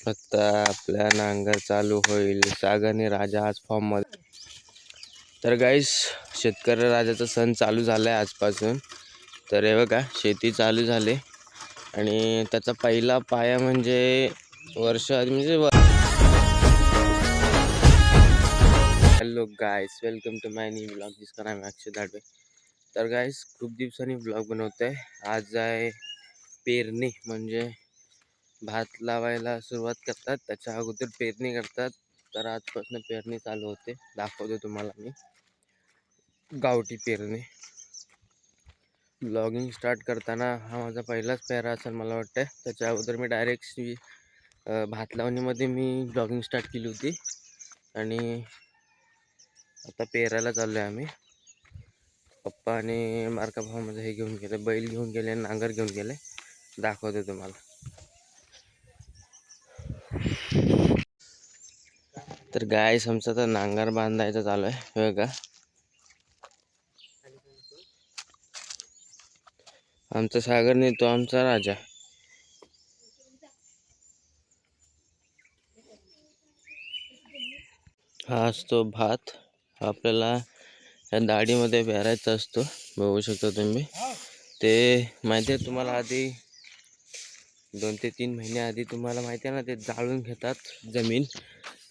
आता आपल्या नांगर चालू होईल. सागरने राजा आज फॉर्म मध्ये. तर गाईस, शेतकरी राजाचा सण चालू झालाय आजपासून. तर हे बघा, शेती चालू झाली आणि त्याचा पहिला पाया म्हणजे वर्ष म्हणजे hello guys, welcome to my new blog. जिसका नाम है अक्षय दाडवे. तर गाईस, खूप दिवसांनी ब्लॉग बनवतोय. आज आहे पेरणी, म्हणजे भात लावायला सुरुवात करतात, त्याच्या अगोदर पेरणी करतात. तर आजपासून पेरणी चालू होते. दाखवतो तुम्हाला मी गावठी पेरणी. ब्लॉगिंग स्टार्ट करताना हा माझा पहिलाच पेरा असेल मला वाटतं. त्याच्या अगोदर मी डायरेक्ट भात लावणीमध्ये मी ब्लॉगिंग स्टार्ट केली होती. आणि आता पेरायला चाललो आहे आम्ही. पप्पा आणि मार्का भावामध्ये हे घेऊन गेले, बैल घेऊन गेले, नांगर घेऊन गेले. दाखवतो तुम्हाला. तर गाईस, आमचा तर नांगर बांधायचा चालू आहे. हो का, आमचा सागर नाही, तो आमचा राजा. हा असतो भात. आपल्याला या दाढीमध्ये पेरायचा असतो. बघू शकता तुम्ही. ते माहिती आहे तुम्हाला, आधी 2 ते 3 महिने आधी तुम्हाला माहिती आहे ना, ते जाळून घेतात जमीन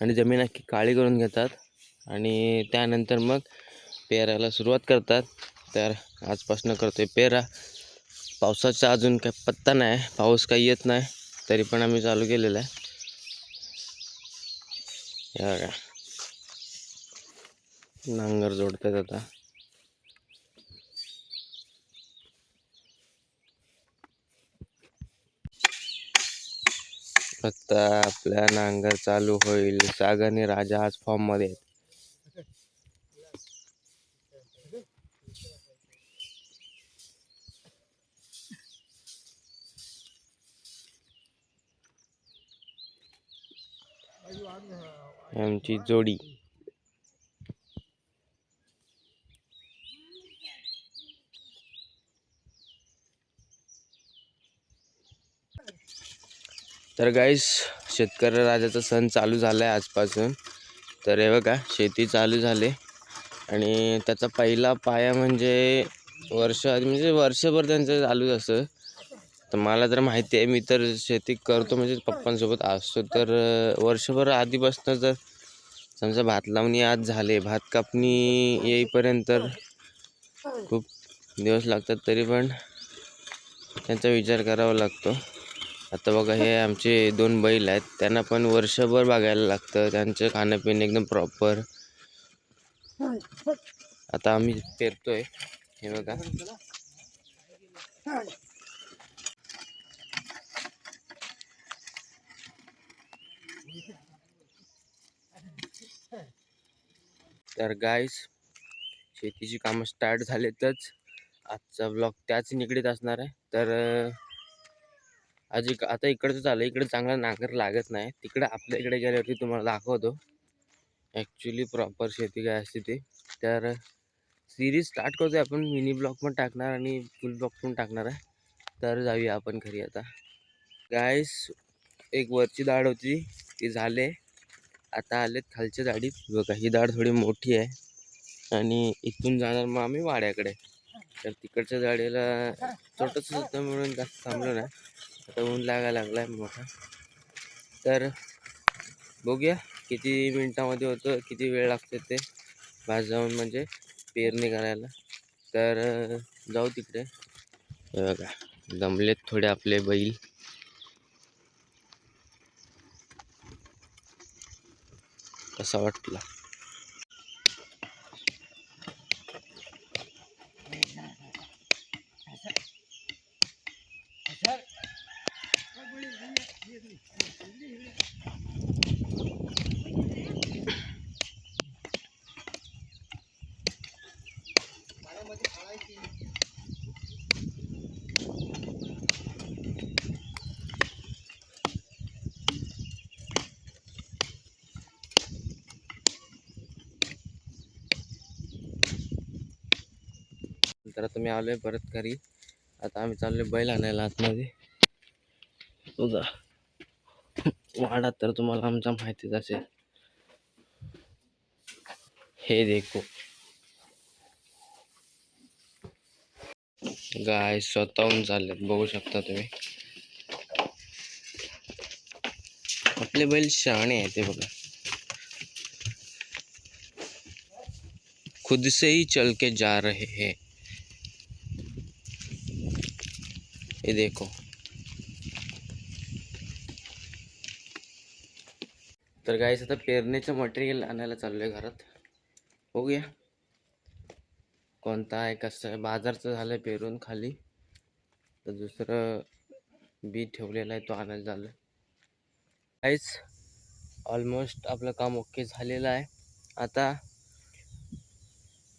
आणि जमीन अख्खी काळी करून घेतात आणि त्यानंतर मग पेरायला सुरुवात करतात. तर आजपासून करतोय पेरा. पावसाचा अजून काही पत्ता नाही, पाऊस काही येत नाही, तरी पण आम्ही चालू केलेलं आहे. या नांगर जोडतात आता. आता आपल्या नांगर चालू होईल. सागरने राजा आज फॉर्म मध्ये. आमची जोडी. तर गाईस, शेतकरी राजाचा सण चालू झालाय आजपासून. तर हे बघा, शेती चालू झाली आणि त्याचा पहिला पाया म्हणजे वर्षभर त्यांचं चालूच असं. तर मला तर माहिती आहे, मी तर शेती करतो, म्हणजे पप्पांसोबत असतो. तर वर्षभर आधीपासून जर समजा भात लावणी आज झाले, भात कापणी येईपर्यंत खूप दिवस लागतात. तरी पण त्यांचा विचार करावा लागतो. आता बघा, हे आमचे 2 बैल आहेत, त्यांना पण वर्षभर बघायला लागतं. त्यांचं खाणंपिणं एकदम प्रॉपर. आता आम्ही पेरतोय, हे बघा. तर गाईस, शेतीची कामं स्टार्ट झालेतच. आजचा ब्लॉग त्याच निगडीत असणार आहे. तर आता इकडचं चालू, इकडे चांगला नांगर लागत नाही. तिकडे आपल्या इकडे गेल्यावरती तुम्हाला दाखवतो ॲक्च्युली प्रॉपर शेती काय असते ते. तर सिरीज स्टार्ट करतोय आपण. मिनी ब्लॉग पण टाकणार आणि फुल ब्लॉग पण टाकणार आहे. तर जाऊया आपण घरी आता. गाईस, एक वरची दाढ होती, ती झाले. आता आलेत खालच्या दाढीत. बघा, ही दाढ थोडी मोठी आहे आणि इथून जाणार मग आम्ही वाड्याकडे. तर तिकडच्या गाडीला छोटंसं होतं म्हणून जास्त थांबलो नाही. आता ऊन लागायला लागलाय मोठा. तर बघूया किती मिनिटामध्ये होतं, किती वेळ लागते ते भात जाऊन म्हणजे पेरणी करायला. तर जाऊ तिकडे. हे बघा, दमलेत थोडे आपले बैल. कसा वाटला? तर आता मी आलोय परत घरी. आता आम्ही चाललोय बैल आणायला आतमध्ये. बघा, वाडा तर तुम्हाला आमचा माहितीच असेल. हे देखो गाय स्वतःहून चाललेत, बघू शकता तुम्ही. आपले बैल शहाणे आहे ते बघा. खुद से ही चल के जा रहे हैं. ये देखो. तर गाईस आता पेरणीचं मटेरियल आणायला चाललोय घरात. बघूया कोणता आहे कसं आहे. बाजारचं झालंय पेरून खाली, तर दुसरं बी ठेवलेलं आहे तो आणायला चाललोय. गाईस ऑलमोस्ट आपलं काम ओके झालेलं आहे.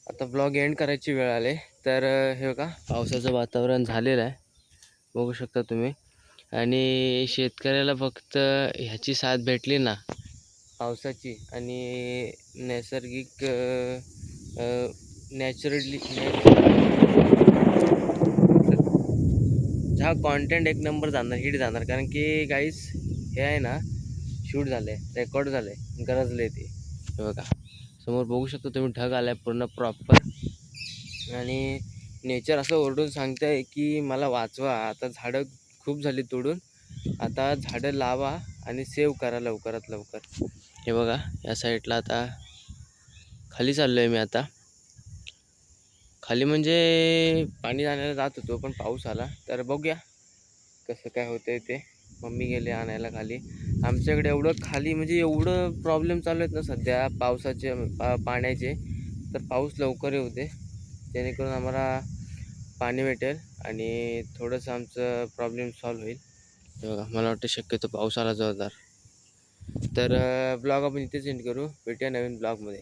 आता ब्लॉग एंड करायची वेळ आले. तर हे बघा पावसाचं वातावरण झालेलं आहे, बघू शकता तुम्ही. आणि शेतकऱ्याला फक्त ह्याची साथ भेटली ना, पावसाची आणि नैसर्गिक नॅचरली हा कॉन्टेंट एक नंबर जाणार, हिट जाणार. कारण की गाईस हे आहे ना, शूट झालंय, रेकॉर्ड झालंय, गरजले ते. हे बघा समोर बघू शकता तुम्ही, ढग आलाय पूर्ण प्रॉपर. आणि नेचर असं ओरडून सांगतंय की मला वाचवा. आता झाडं खूप झाली तोडून, आता झाडं लावा आणि सेव्ह करा लवकरात लवकर. हे बघा या साईडला आता खाली चाललोय मी. आता खाली म्हणजे पाणी आणायला जात होतो, पण पाऊस आला. तर बघूया कसं काय होतंय ते. मम्मी गेले आणायला खाली. आमच्याकडे एवढं खाली म्हणजे एवढं प्रॉब्लेम चालू आहेत ना सध्या पावसाचे, पाण्याचे. तर पाऊस लवकर येऊ दे, जेणेकरून आम्हाला पाणी भेटेल आणि थोडंसं आमचं प्रॉब्लेम सॉल्व्ह होईल. बघा मला वाटतं शक्यतो पाऊस आला जोरदार. तर ब्लॉग आपण इथेच एंड करू. भेटूया नवीन ब्लॉगमध्ये.